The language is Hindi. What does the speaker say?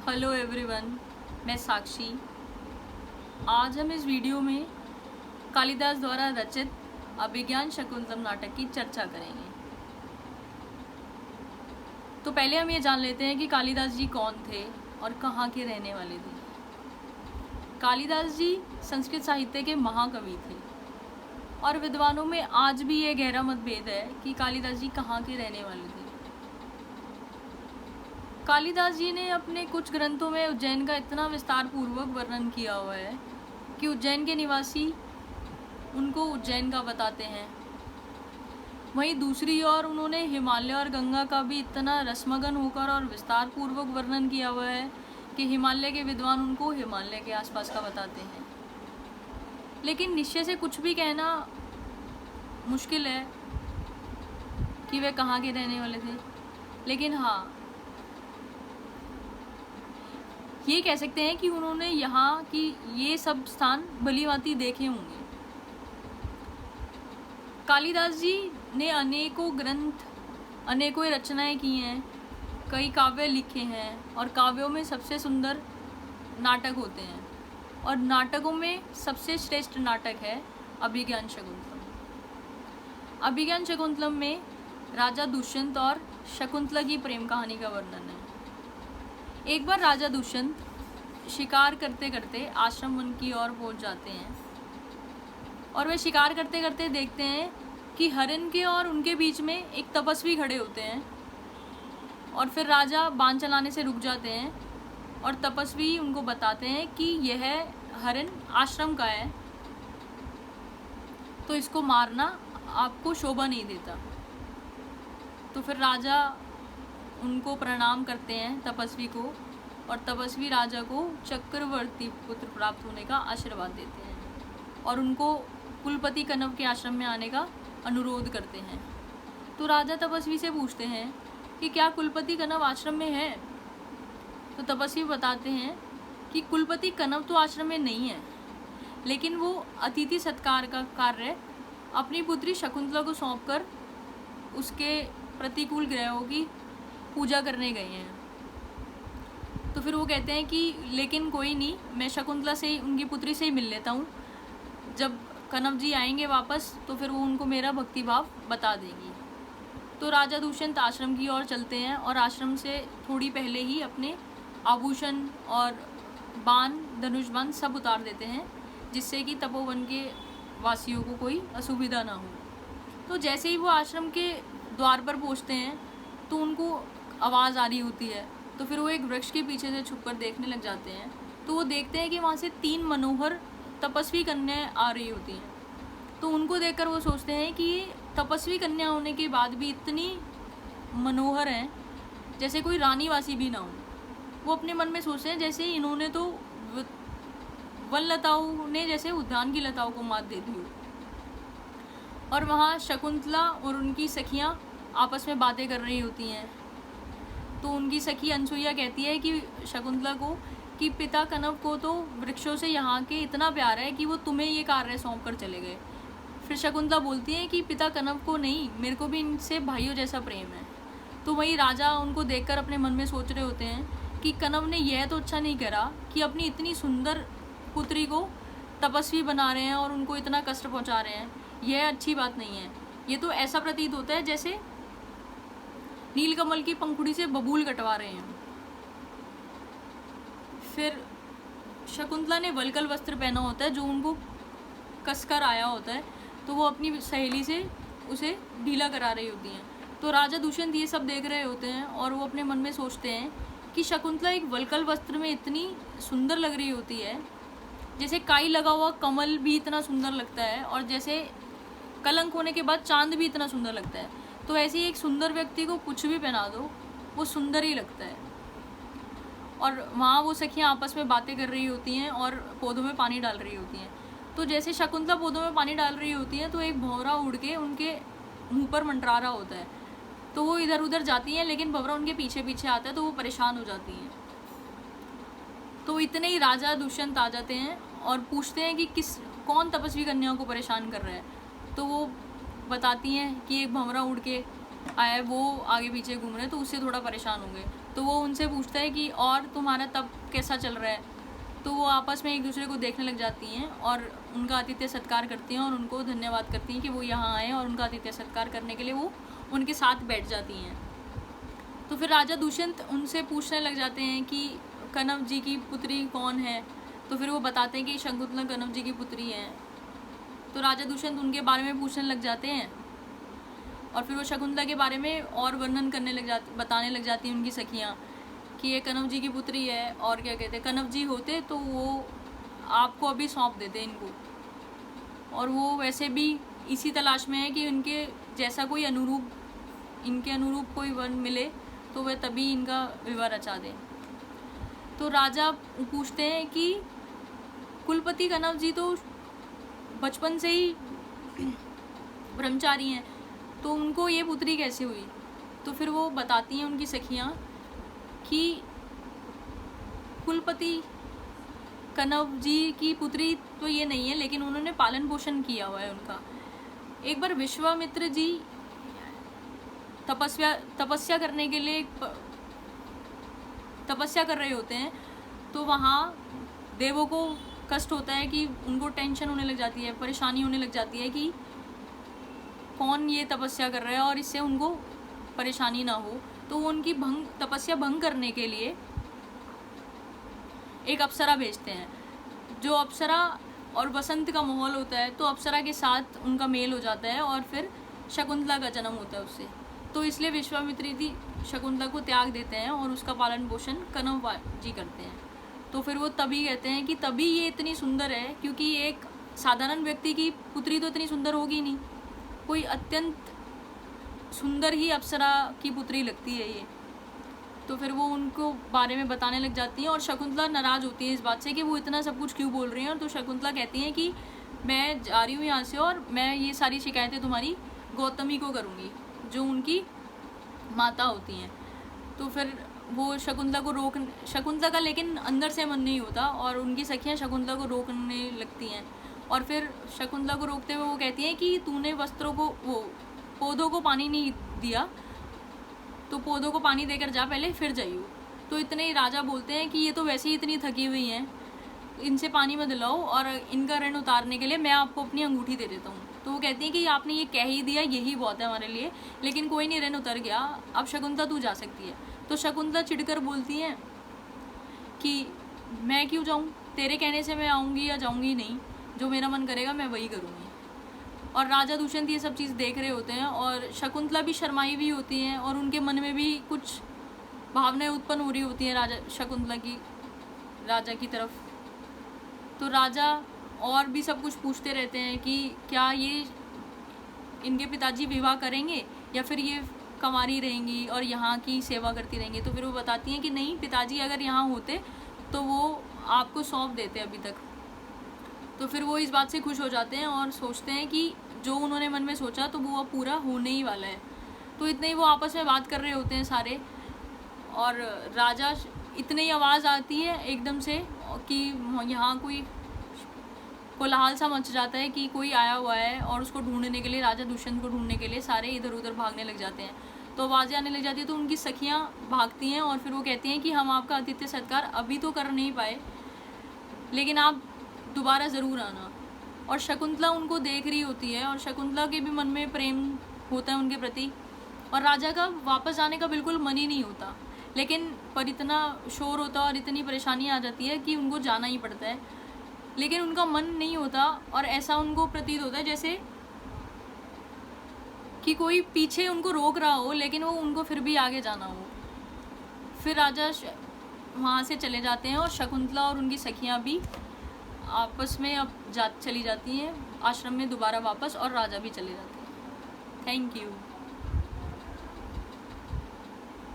हेलो एवरीवन, मैं साक्षी। आज हम इस वीडियो में कालिदास द्वारा रचित अभिज्ञान शकुंतलम नाटक की चर्चा करेंगे। तो पहले हम ये जान लेते हैं कि कालिदास जी कौन थे और कहाँ के रहने वाले थे। कालिदास जी संस्कृत साहित्य के महाकवि थे और विद्वानों में आज भी ये गहरा मतभेद है कि कालिदास जी कहाँ के रहने वाले थे। कालिदास जी ने अपने कुछ ग्रंथों में उज्जैन का इतना विस्तार पूर्वक वर्णन किया हुआ है कि उज्जैन के निवासी उनको उज्जैन का बताते हैं। वहीं दूसरी ओर उन्होंने हिमालय और गंगा का भी इतना रसमगन होकर और विस्तार पूर्वक वर्णन किया हुआ है कि हिमालय के विद्वान उनको हिमालय के आसपास का बताते हैं। लेकिन निश्चय से कुछ भी कहना मुश्किल है कि वे कहाँ के रहने वाले थे। लेकिन हाँ, ये कह सकते हैं कि उन्होंने यहाँ की ये सब स्थान भलीभांति देखे होंगे। कालिदास जी ने अनेकों ग्रंथ, अनेकों रचनाएं की हैं, कई काव्य लिखे हैं और काव्यों में सबसे सुंदर नाटक होते हैं और नाटकों में सबसे श्रेष्ठ नाटक है अभिज्ञान शकुंतलम। अभिज्ञान शकुंतलम में राजा दुष्यंत और शकुंतला की प्रेम कहानी का वर्णन है। एक बार राजा दुष्यंत शिकार करते करते आश्रम वन की ओर पहुंच जाते हैं और वे शिकार करते करते देखते हैं कि हरिण के और उनके बीच में एक तपस्वी खड़े होते हैं और फिर राजा बाण चलाने से रुक जाते हैं और तपस्वी उनको बताते हैं कि यह हरिण आश्रम का है, तो इसको मारना आपको शोभा नहीं देता। तो फिर राजा उनको प्रणाम करते हैं तपस्वी को, और तपस्वी राजा को चक्रवर्ती पुत्र प्राप्त होने का आशीर्वाद देते हैं और उनको कुलपति कनव के आश्रम में आने का अनुरोध करते हैं। तो राजा तपस्वी से पूछते हैं कि क्या कुलपति कनव आश्रम में है। तो तपस्वी बताते हैं कि कुलपति कनव तो आश्रम में नहीं है, लेकिन वो अतिथि सत्कार का कार्य अपनी पुत्री शकुंतला को सौंपकर उसके प्रतिकूल ग्रहों की पूजा करने गए हैं। तो फिर वो कहते हैं कि लेकिन कोई नहीं, मैं शकुंतला से ही, उनकी पुत्री से ही मिल लेता हूँ। जब कनव जी आएंगे वापस तो फिर वो उनको मेरा भक्ति भाव बता देगी। तो राजा दुष्यंत आश्रम की ओर चलते हैं और आश्रम से थोड़ी पहले ही अपने आभूषण और बाण, धनुष बाण सब उतार देते हैं, जिससे कि तपोवन के वासियों को कोई असुविधा ना हो। तो जैसे ही वो आश्रम के द्वार पर पहुँचते हैं तो उनको आवाज़ आ रही होती है। तो फिर वो एक वृक्ष के पीछे से छुपकर देखने लग जाते हैं। तो वो देखते हैं कि वहाँ से 3 मनोहर तपस्वी कन्याएं आ रही होती हैं। तो उनको देखकर वो सोचते हैं कि ये तपस्वी कन्या होने के बाद भी इतनी मनोहर हैं, जैसे कोई रानीवासी भी ना हो। वो अपने मन में सोचते हैं जैसे इन्होंने तो वन लताओं ने जैसे उद्यान की लताओं को मात दे दी हो। और वहाँ शकुंतला और उनकी सखियाँ आपस में बातें कर रही होती हैं। तो उनकी सखी अनसुईया कहती है कि शकुंतला को कि पिता कनव को तो वृक्षों से यहाँ के इतना प्यार है कि वो तुम्हें ये कार्य सौंप कर चले गए। फिर शकुंतला बोलती है कि पिता कनव को नहीं, मेरे को भी इनसे भाइयों जैसा प्रेम है। तो वही राजा उनको देखकर अपने मन में सोच रहे होते हैं कि कनव ने यह तो अच्छा नहीं करा कि अपनी इतनी सुंदर पुत्री को तपस्वी बना रहे हैं और उनको इतना कष्ट पहुँचा रहे हैं। यह अच्छी बात नहीं है। ये तो ऐसा प्रतीत होता है जैसे नीलकमल की पंखुड़ी से बबूल कटवा रहे हैं। फिर शकुंतला ने वलकल वस्त्र पहना होता है जो उनको कसकर आया होता है, तो वो अपनी सहेली से उसे ढीला करा रही होती हैं। तो राजा दुष्यंत ये सब देख रहे होते हैं और वो अपने मन में सोचते हैं कि शकुंतला एक वलकल वस्त्र में इतनी सुंदर लग रही होती है, जैसे काई लगा हुआ कमल भी इतना सुंदर लगता है और जैसे कलंक होने के बाद चांद भी इतना सुंदर लगता है। तो ऐसे ही एक सुंदर व्यक्ति को कुछ भी पहना दो, वो सुंदर ही लगता है। और वहाँ वो सखियाँ आपस में बातें कर रही होती हैं और पौधों में पानी डाल रही होती हैं। तो जैसे शकुंतला पौधों में पानी डाल रही होती है तो एक भंवरा उड़ के उनके मुंह पर मंडरा रहा होता है। तो वो इधर उधर जाती हैं, लेकिन भंवरा उनके पीछे पीछे आता है तो वो परेशान हो जाती हैं। तो इतने ही राजा दुष्यंत आ जाते हैं और पूछते हैं कि कौन तपस्वी कन्याओं को परेशान कर रहा है। तो वो बताती हैं कि एक भंवरा उड़ के आया है, वो आगे पीछे घूम रहे हैं, तो उससे थोड़ा परेशान हो गए। तो वो उनसे पूछता है कि और तुम्हारा तप कैसा चल रहा है। तो वो आपस में एक दूसरे को देखने लग जाती हैं और उनका आतिथ्य सत्कार करती हैं और उनको धन्यवाद करती हैं कि वो यहाँ आए, और उनका आतिथ्य सत्कार करने के लिए वो उनके साथ बैठ जाती हैं। तो फिर राजा दुष्यंत उनसे पूछने लग जाते हैं कि कनव जी की पुत्री कौन है। तो फिर वो बताते हैं कि शकुंतला कनव जी की पुत्री हैं। तो राजा दुष्यंत उनके बारे में पूछने लग जाते हैं और फिर वो शकुंतला के बारे में और वर्णन करने लग जाती, बताने लग जाती हैं उनकी सखियाँ कि ये कनव जी की पुत्री है। और क्या कहते हैं, कनव जी होते तो वो आपको अभी सौंप देते इनको, और वो वैसे भी इसी तलाश में है कि इनके जैसा कोई इनके अनुरूप कोई वन मिले तो वह तभी इनका विवाह रचा दें। तो राजा पूछते हैं कि कुलपति कनव जी तो बचपन से ही ब्रह्मचारी हैं, तो उनको ये पुत्री कैसे हुई। तो फिर वो बताती हैं उनकी सखियाँ कि कुलपति कनव जी की पुत्री तो ये नहीं है, लेकिन उन्होंने पालन पोषण किया हुआ है उनका। एक बार विश्वामित्र जी तपस्या करने के लिए तपस्या कर रहे होते हैं, तो वहाँ देवों को कष्ट होता है कि उनको टेंशन होने लग जाती है, परेशानी होने लग जाती है कि कौन ये तपस्या कर रहा है और इससे उनको परेशानी ना हो। तो वो उनकी तपस्या भंग करने के लिए एक अप्सरा भेजते हैं। जो अप्सरा और बसंत का माहौल होता है, तो अप्सरा के साथ उनका मेल हो जाता है और फिर शकुंतला का जन्म होता है उससे। तो इसलिए विश्वामित्र जी शकुंतला को त्याग देते हैं और उसका पालन पोषण कनव जी करते हैं। तो फिर वो तभी कहते हैं कि तभी ये इतनी सुंदर है, क्योंकि एक साधारण व्यक्ति की पुत्री तो इतनी सुंदर होगी नहीं, कोई अत्यंत सुंदर ही अप्सरा की पुत्री लगती है ये। तो फिर वो उनको बारे में बताने लग जाती हैं और शकुंतला नाराज़ होती है इस बात से कि वो इतना सब कुछ क्यों बोल रही हैं। तो शकुंतला कहती हैं कि मैं जा रही हूँ यहाँ से और मैं ये सारी शिकायतें तुम्हारी गौतमी को करूँगी, जो उनकी माता होती हैं। तो फिर वो शकुंतला का लेकिन अंदर से मन नहीं होता और उनकी सखियाँ शकुंतला को रोकने लगती हैं। और फिर शकुंतला को रोकते हुए वो कहती हैं कि तूने पौधों को पानी नहीं दिया, तो पौधों को पानी देकर जा पहले, फिर जाइयो। तो इतने ही राजा बोलते हैं कि ये तो वैसे ही इतनी थकी हुई हैं, इनसे पानी मत दिलाओ और इनका ऋण उतारने के लिए मैं आपको अपनी अंगूठी दे देता हूँ। तो वो कहती हैं कि आपने ये कह ही दिया, यही बहुत है हमारे लिए, लेकिन कोई नहीं, ऋण उतर गया, अब शकुंतला तू जा सकती है। तो शकुंतला चिढ़कर बोलती हैं कि मैं क्यों जाऊँ, तेरे कहने से मैं आऊँगी या जाऊँगी नहीं, जो मेरा मन करेगा मैं वही करूँगी। और राजा दुष्यंत ये सब चीज़ देख रहे होते हैं और शकुंतला भी शर्माई हुई होती हैं और उनके मन में भी कुछ भावनाएं उत्पन्न हो रही होती हैं शकुंतला की राजा की तरफ। तो राजा और भी सब कुछ पूछते रहते हैं कि क्या ये इनके पिताजी विवाह करेंगे या फिर ये कंवारी रहेंगी और यहाँ की सेवा करती रहेंगी। तो फिर वो बताती हैं कि नहीं, पिताजी अगर यहाँ होते तो वो आपको सौंप देते अभी तक। तो फिर वो इस बात से खुश हो जाते हैं और सोचते हैं कि जो उन्होंने मन में सोचा तो वो अब पूरा होने ही वाला है। तो इतने ही वो आपस में बात कर रहे होते हैं सारे, और राजा इतने ही आवाज़ आती है एकदम से कि यहाँ कोई कोलाहल सा मच जाता है कि कोई आया हुआ है, और उसको ढूंढने के लिए, राजा दुष्यंत को ढूंढने के लिए सारे इधर उधर भागने लग जाते हैं। तो आवाज़ें आने लग जाती है, तो उनकी सखियाँ भागती हैं और फिर वो कहती हैं कि हम आपका आतिथ्य सत्कार अभी तो कर नहीं पाए, लेकिन आप दोबारा ज़रूर आना। और शकुंतला उनको देख रही होती है और शकुंतला के भी मन में प्रेम होता है उनके प्रति, और राजा का वापस आने का बिल्कुल मन ही नहीं होता, लेकिन पर इतना शोर होता और इतनी परेशानी आ जाती है कि उनको जाना ही पड़ता है, लेकिन उनका मन नहीं होता और ऐसा उनको प्रतीत होता है जैसे कि कोई पीछे उनको रोक रहा हो, लेकिन वो उनको फिर भी आगे जाना हो। फिर राजा वहाँ से चले जाते हैं और शकुंतला और उनकी सखियाँ भी आपस में अब चली जाती हैं आश्रम में दोबारा वापस, और राजा भी चले जाते हैं। Thank you.